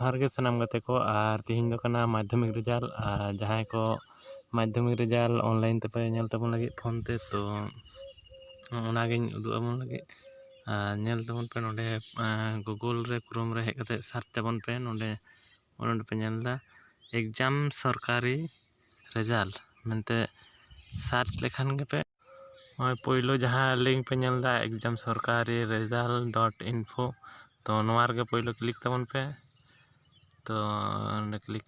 जोहार गे सानाम गाते को और तिहिन दो कना माध्यमिक रिजाल्ट जहां को माध्यमिक रिजाल्ट ऑनलाइन ते पे नेल तबन लगे फोन ते तो ओनागिन उदु अबन लगे नेल तबन पे नोडे गूगल रे क्रोम रे हेज कते सर्च तबन पे नोडे ओनोडे पे नेलदा एग्जाम सरकारी रिजाल्ट मेनते सर्च लेखान गे पे पहिलो जहां लिंक पे नेलदा एग्जाम सरकारी result.info तो नोवार गे पहिलो क्लिक तबन पे तो क्लिक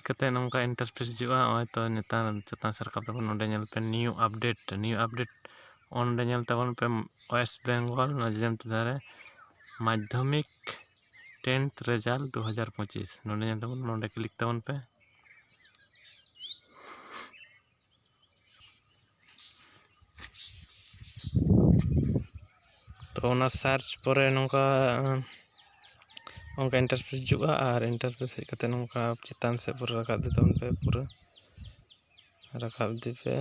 करते नौका इंटरफेस हिजुआ तो नेतार चेतान से रखा तबन नोडे नेल पे न्यू अपडेट ओंडे नेल तबन पे वेस्ट बेंगल नजम तिदारे माध्यमिक 10th रिजल्ट 2025 नोडे नेल तबन नोडे क्लिक तबन पे तो ओना सर्च परे नौका उनका इंटरफेस हिजुआ और इंटरफेस हेज कते नौका चेतान से पूरा रखा दे तबन पे पूरा रखा दी पे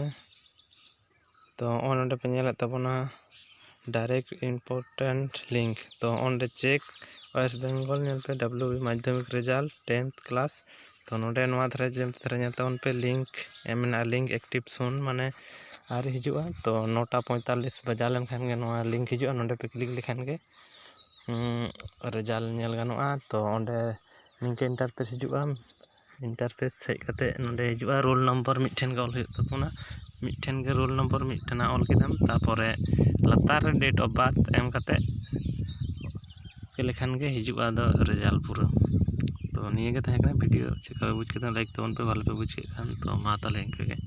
तो ओंडे पे नेल तबना डायरेक्ट इंपोर्टेंट लिंक तो ओंडे चेक वेस्ट बेंगल नेल पे WB माध्यमिक रिजल्ट 10th क्लास तो नोडे नोआ धरे जेम धरे नेल तबन पे लिंक एमना लिंक एक्टिव सुन माने आर हिजुआ तो 9:45 बजा लेन खान गे नोआ लिंक हिजुआ नोडे पे क्लिक लेखान गे रिजल्ट नेल गानोआ तो ओंडे निंके इंटरफेस हिजुआ इंटरफेस हेज कते नोडे हिजुआ रोल नंबर मिठेन गे ऑल हुयु तबना मिठेन गे रोल नंबर मिठेना ऑल केदाम तारपरे लतार डेट ऑफ बर्थ एम कते के लेखान गे हिजुआ दो रिजल्ट पूरा तो निये गे तहे वीडियो चेका बुझ के लाइक तबन पे भालो पे बुझ के खान तो मा ताले इनके गे।